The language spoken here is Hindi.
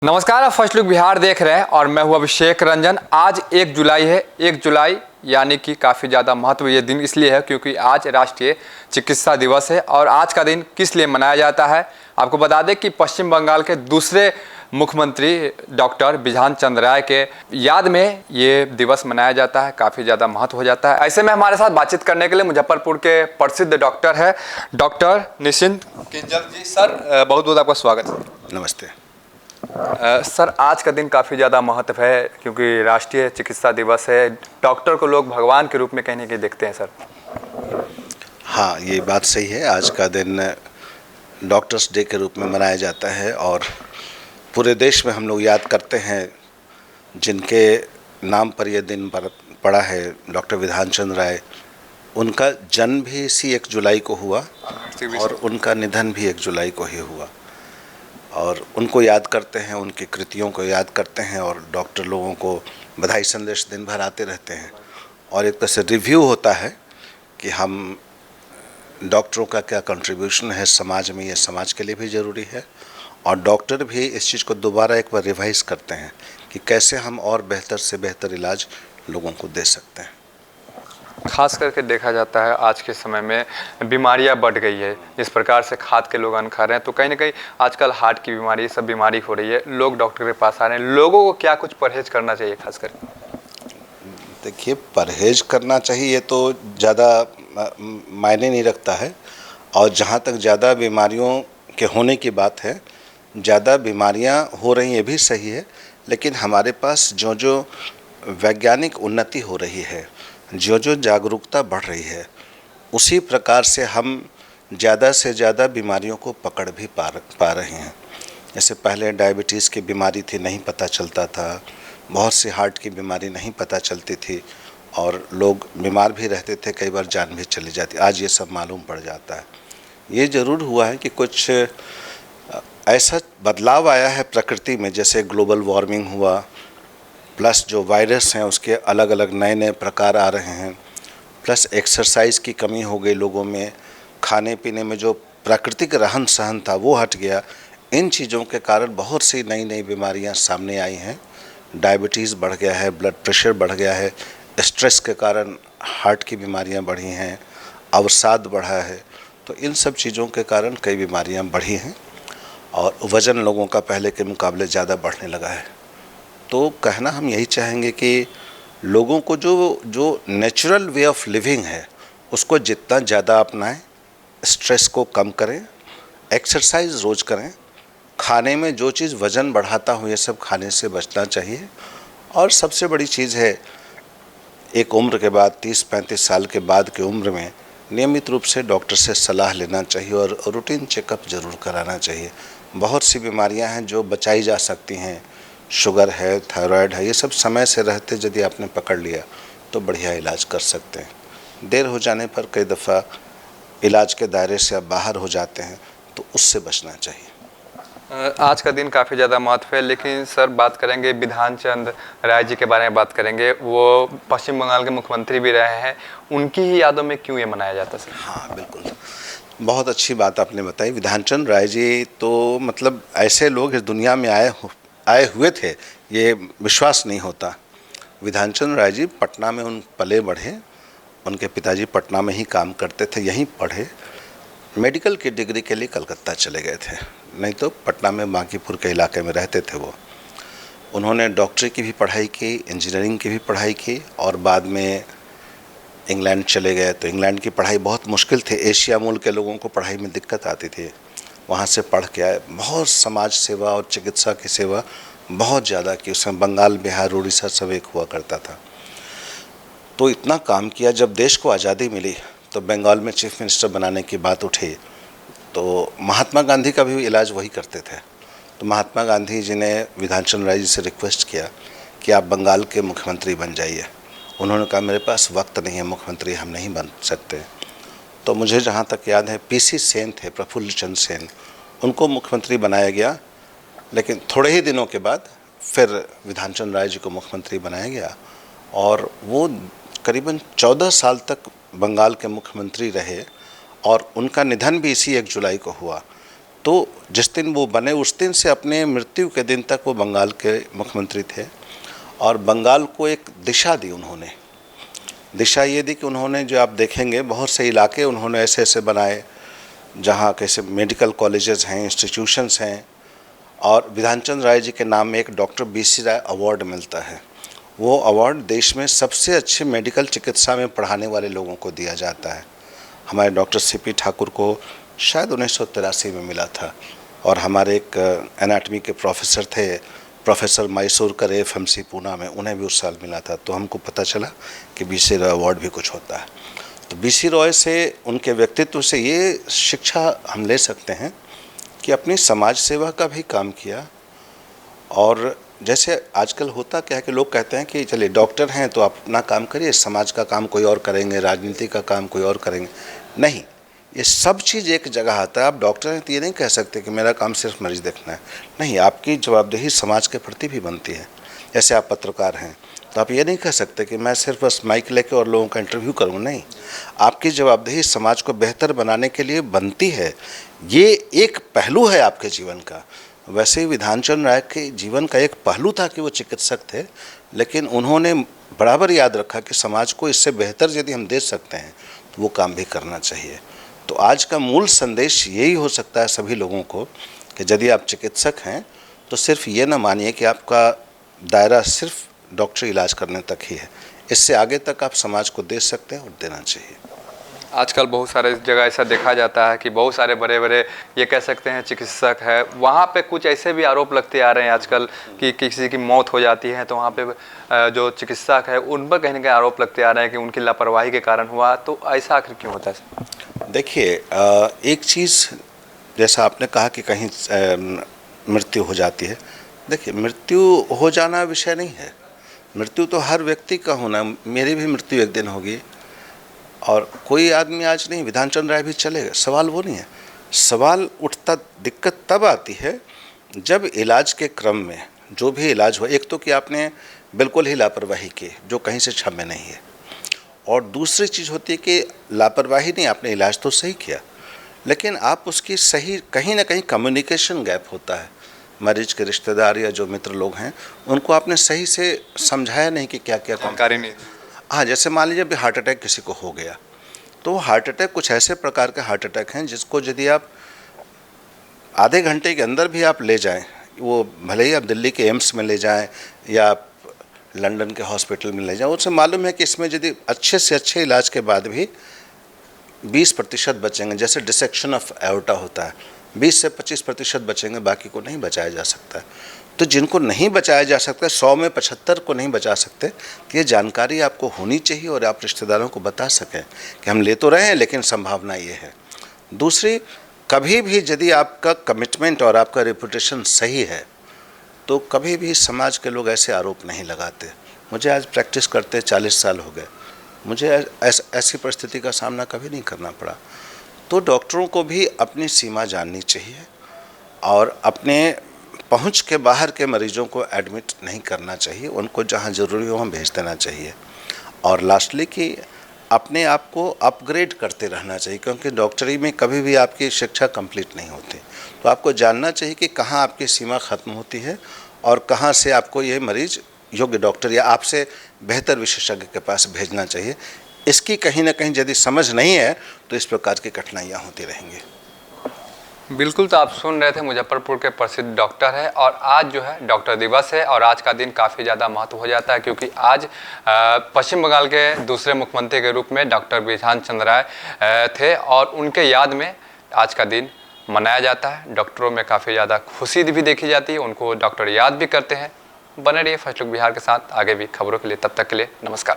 नमस्कार, आप फर्स्ट लुक बिहार देख रहे हैं और मैं हूं अभिषेक रंजन। आज 1 जुलाई है। 1 जुलाई यानी कि काफ़ी ज़्यादा महत्व ये दिन इसलिए है क्योंकि आज राष्ट्रीय चिकित्सा दिवस है। और आज का दिन किस लिए मनाया जाता है, आपको बता दें कि पश्चिम बंगाल के दूसरे मुख्यमंत्री डॉक्टर बिधान चंद्र राय के याद में ये दिवस मनाया जाता है। काफ़ी ज़्यादा महत्व हो जाता है। ऐसे में हमारे साथ बातचीत करने के लिए मुजफ्फरपुर के प्रसिद्ध डॉक्टर है डॉक्टर निशिंत किंजल जी। सर, बहुत बहुत आपका स्वागत है। नमस्ते। सर, आज का दिन काफ़ी ज़्यादा महत्व है क्योंकि राष्ट्रीय चिकित्सा दिवस है। डॉक्टर को लोग भगवान के रूप में कहीं ना कहीं देखते हैं। सर, हाँ, ये बात सही है। आज का दिन डॉक्टर्स डे के रूप में मनाया जाता है और पूरे देश में हम लोग याद करते हैं जिनके नाम पर यह दिन पड़ा है, डॉक्टर बिधान चंद्र राय। उनका जन्म भी इसी 1 जुलाई को हुआ और उनका निधन भी 1 जुलाई को ही हुआ। और उनको याद करते हैं, उनकी कृतियों को याद करते हैं और डॉक्टर लोगों को बधाई संदेश दिन भर आते रहते हैं। और एक तरह से रिव्यू होता है कि हम डॉक्टरों का क्या कंट्रीब्यूशन है समाज में, ये समाज के लिए भी ज़रूरी है। और डॉक्टर भी इस चीज़ को दोबारा एक बार रिवाइज़ करते हैं कि कैसे हम और बेहतर से बेहतर इलाज लोगों को दे सकते हैं। खास करके देखा जाता है आज के समय में बीमारियां बढ़ गई है। जिस प्रकार से खाद के लोग अन्न खा रहे हैं तो कहीं ना कहीं आजकल हार्ट की बीमारी, सब बीमारी हो रही है। लोग डॉक्टर के पास आ रहे हैं। लोगों को क्या कुछ परहेज करना चाहिए खास करके? देखिए, परहेज करना चाहिए तो ज़्यादा मायने नहीं रखता है। और जहाँ तक ज़्यादा बीमारियों के होने की बात है, ज़्यादा बीमारियाँ हो रही ये भी सही है, लेकिन हमारे पास जो जो वैज्ञानिक उन्नति हो रही है, जो जो जागरूकता बढ़ रही है, उसी प्रकार से हम ज़्यादा से ज़्यादा बीमारियों को पकड़ भी पा रहे हैं। जैसे पहले डायबिटीज़ की बीमारी थी, नहीं पता चलता था। बहुत सी हार्ट की बीमारी नहीं पता चलती थी और लोग बीमार भी रहते थे, कई बार जान भी चली जाती। आज ये सब मालूम पड़ जाता है। ये ज़रूर हुआ है कि कुछ ऐसा बदलाव आया है प्रकृति में, जैसे ग्लोबल वार्मिंग हुआ, प्लस जो वायरस हैं उसके अलग अलग नए नए प्रकार आ रहे हैं, प्लस एक्सरसाइज की कमी हो गई लोगों में, खाने पीने में जो प्राकृतिक रहन सहन था वो हट गया। इन चीज़ों के कारण बहुत सी नई नई बीमारियां सामने आई हैं। डायबिटीज़ बढ़ गया है, ब्लड प्रेशर बढ़ गया है, स्ट्रेस के कारण हार्ट की बीमारियां बढ़ी हैं, अवसाद बढ़ा है। तो इन सब चीज़ों के कारण कई बीमारियां बढ़ी हैं और वज़न लोगों का पहले के मुकाबले ज़्यादा बढ़ने लगा है। तो कहना हम यही चाहेंगे कि लोगों को जो जो नेचुरल वे ऑफ लिविंग है उसको जितना ज़्यादा अपनाएं, स्ट्रेस को कम करें, एक्सरसाइज रोज़ करें, खाने में जो चीज़ वज़न बढ़ाता हो ये सब खाने से बचना चाहिए। और सबसे बड़ी चीज़ है, एक उम्र के बाद 30-35 साल के बाद की उम्र में नियमित रूप से डॉक्टर से सलाह लेना चाहिए और रूटीन चेकअप ज़रूर कराना चाहिए। बहुत सी बीमारियां हैं जो बचाई जा सकती हैं, शुगर है, थायराइड है, ये सब समय से रहते यदि आपने पकड़ लिया तो बढ़िया इलाज कर सकते हैं। देर हो जाने पर कई दफ़ा इलाज के दायरे से आप बाहर हो जाते हैं, तो उससे बचना चाहिए। आज का दिन काफ़ी ज़्यादा महत्व है, लेकिन सर बात करेंगे बिधान चंद्र राय जी के बारे में बात करेंगे। वो पश्चिम बंगाल के मुख्यमंत्री भी रहे हैं। उनकी ही यादों में क्यों ये मनाया जाता है? सर, हाँ बिल्कुल, बहुत अच्छी बात आपने बताई। बिधान चंद्र राय जी तो मतलब ऐसे लोग इस दुनिया में आए हुए थे, ये विश्वास नहीं होता। बिधान चंद्र राय जी पटना में पले बढ़े। उनके पिताजी पटना में ही काम करते थे, यहीं पढ़े। मेडिकल की डिग्री के लिए कलकत्ता चले गए थे, नहीं तो पटना में बांकीपुर के इलाके में रहते थे वो। उन्होंने डॉक्टरी की भी पढ़ाई की, इंजीनियरिंग की भी पढ़ाई की और बाद में इंग्लैंड चले गए। तो इंग्लैंड की पढ़ाई बहुत मुश्किल थी, एशिया मूल के लोगों को पढ़ाई में दिक्कत आती थी। वहाँ से पढ़ के आए, बहुत समाज सेवा और चिकित्सा की सेवा बहुत ज़्यादा की। उसमें बंगाल, बिहार, उड़ीसा सब एक हुआ करता था। तो इतना काम किया। जब देश को आज़ादी मिली तो बंगाल में चीफ मिनिस्टर बनाने की बात उठी, तो महात्मा गांधी का भी इलाज वही करते थे। तो महात्मा गांधी जी ने बिधान चंद्र राय जी से रिक्वेस्ट किया कि आप बंगाल के मुख्यमंत्री बन जाइए। उन्होंने कहा मेरे पास वक्त नहीं है, मुख्यमंत्री हम नहीं बन सकते। तो मुझे जहाँ तक याद है पीसी सेन थे, प्रफुल्ल चंद्र सेन, उनको मुख्यमंत्री बनाया गया। लेकिन थोड़े ही दिनों के बाद फिर बिधान चंद्र राय जी को मुख्यमंत्री बनाया गया और वो करीबन 14 साल तक बंगाल के मुख्यमंत्री रहे और उनका निधन भी इसी 1 जुलाई को हुआ। तो जिस दिन वो बने उस दिन से अपने मृत्यु के दिन तक वो बंगाल के मुख्यमंत्री थे और बंगाल को एक दिशा दी उन्होंने। दिशा ये दी कि उन्होंने, जो आप देखेंगे, बहुत से इलाके उन्होंने ऐसे ऐसे बनाए जहाँ कैसे मेडिकल कॉलेजेस हैं, इंस्टीट्यूशंस हैं, और विधानचंद्र राय जी के नाम में एक डॉक्टर BC राय अवार्ड मिलता है। वो अवार्ड देश में सबसे अच्छे मेडिकल चिकित्सा में पढ़ाने वाले लोगों को दिया जाता है। हमारे डॉक्टर CP ठाकुर को शायद 1983 में मिला था, और हमारे एक एनाटमी के प्रोफेसर थे, प्रोफेसर मैसूरकर FMC पूना में, उन्हें भी उस साल मिला था। तो हमको पता चला कि BC रॉय अवार्ड भी कुछ होता है। तो BC रॉय से, उनके व्यक्तित्व से ये शिक्षा हम ले सकते हैं कि अपनी समाज सेवा का भी काम किया। और जैसे आजकल होता क्या है कि लोग कहते हैं कि चलिए डॉक्टर हैं तो आप अपना काम करिए, समाज का काम कोई और करेंगे, राजनीति का काम कोई और करेंगे। नहीं, ये सब चीज़ एक जगह आता है। आप डॉक्टर हैं तो ये नहीं कह सकते कि मेरा काम सिर्फ मरीज देखना है। नहीं, आपकी जवाबदेही समाज के प्रति भी बनती है। जैसे आप पत्रकार हैं तो आप ये नहीं कह सकते कि मैं सिर्फ बस माइक लेके और लोगों का इंटरव्यू करूँ। नहीं, आपकी जवाबदेही समाज को बेहतर बनाने के लिए बनती है। ये एक पहलू है आपके जीवन का। वैसे ही विधानचंद्र राय के जीवन का एक पहलू था कि वो चिकित्सक थे, लेकिन उन्होंने बराबर याद रखा कि समाज को इससे बेहतर यदि हम दे सकते हैं तो वो काम भी करना चाहिए। तो आज का मूल संदेश यही हो सकता है सभी लोगों को कि यदि आप चिकित्सक हैं तो सिर्फ ये ना मानिए कि आपका दायरा सिर्फ डॉक्टरी इलाज करने तक ही है। इससे आगे तक आप समाज को दे सकते हैं और देना चाहिए। आजकल बहुत सारे जगह ऐसा देखा जाता है कि बहुत सारे बड़े बड़े, ये कह सकते हैं, चिकित्सक है, वहाँ पे कुछ ऐसे भी आरोप लगते आ रहे हैं आजकल कि किसी की मौत हो जाती है तो वहाँ पे जो चिकित्सक है उन पर कहीं ना कहीं आरोप लगते आ रहे हैं कि उनकी लापरवाही के कारण हुआ। तो ऐसा आखिर क्यों होता है? देखिए, एक चीज़, जैसा आपने कहा कि कहीं मृत्यु हो जाती है। देखिए, मृत्यु हो जाना विषय नहीं है। मृत्यु तो हर व्यक्ति का होना, मेरी भी मृत्यु एक दिन होगी, और कोई आदमी आज नहीं, विधानचंद्र राय भी चले गए। सवाल वो नहीं है। सवाल उठता, दिक्कत तब आती है जब इलाज के क्रम में जो भी इलाज हो, एक तो कि आपने बिल्कुल ही लापरवाही की जो कहीं से क्षम्य नहीं है, और दूसरी चीज़ होती है कि लापरवाही नहीं, आपने इलाज तो सही किया, लेकिन आप उसकी सही, कहीं ना कहीं कम्युनिकेशन गैप होता है। मरीज के रिश्तेदार या जो मित्र लोग हैं उनको आपने सही से समझाया नहीं कि क्या क्या जानकारी नहीं। हाँ, जैसे मान लीजिए अभी हार्ट अटैक किसी को हो गया, तो हार्ट अटैक कुछ ऐसे प्रकार के हार्ट अटैक हैं जिसको यदि आप आधे घंटे के अंदर भी आप ले जाएं, वो भले ही आप दिल्ली के एम्स में ले जाएं या आप लंदन के हॉस्पिटल में ले जाएं, उससे मालूम है कि इसमें यदि अच्छे से अच्छे इलाज के बाद भी 20% बचेंगे। जैसे डिसेक्शन ऑफ एओर्टा होता है, 20 से 25% बचेंगे, बाकी को नहीं बचाया जा सकता है। तो जिनको नहीं बचाया जा सकता, 100 में 75 को नहीं बचा सकते, तो ये जानकारी आपको होनी चाहिए और आप रिश्तेदारों को बता सकें कि हम ले तो रहे हैं लेकिन संभावना ये है। दूसरी, कभी भी यदि आपका कमिटमेंट और आपका रेपुटेशन सही है तो कभी भी समाज के लोग ऐसे आरोप नहीं लगाते। मुझे आज प्रैक्टिस करते 40 साल हो गए, मुझे ऐसी परिस्थिति का सामना कभी नहीं करना पड़ा। तो डॉक्टरों को भी अपनी सीमा जाननी चाहिए और अपने पहुंच के बाहर के मरीजों को एडमिट नहीं करना चाहिए, उनको जहां ज़रूरी हो वहाँ भेज देना चाहिए। और लास्टली कि अपने आप को अपग्रेड करते रहना चाहिए, क्योंकि डॉक्टरी में कभी भी आपकी शिक्षा कंप्लीट नहीं होती। तो आपको जानना चाहिए कि कहाँ आपकी सीमा ख़त्म होती है और कहाँ से आपको ये मरीज़ योग्य डॉक्टर या आपसे बेहतर विशेषज्ञ के पास भेजना चाहिए। इसकी कहीं ना कहीं यदि समझ नहीं है तो इस प्रकार की कठिनाइयाँ होती रहेंगी। बिल्कुल, तो आप सुन रहे थे, मुजफ्फरपुर के प्रसिद्ध डॉक्टर है और आज जो है डॉक्टर दिवस है और आज का दिन काफ़ी ज़्यादा महत्व हो जाता है क्योंकि आज पश्चिम बंगाल के दूसरे मुख्यमंत्री के रूप में डॉक्टर विधानचंद्र राय थे और उनके याद में आज का दिन मनाया जाता है। डॉक्टरों में काफ़ी ज़्यादा खुशी भी देखी जाती है, उनको डॉक्टर याद भी करते हैं। बने रहिए फर्स्ट लुक बिहार के साथ, आगे भी खबरों के लिए। तब तक के लिए नमस्कार।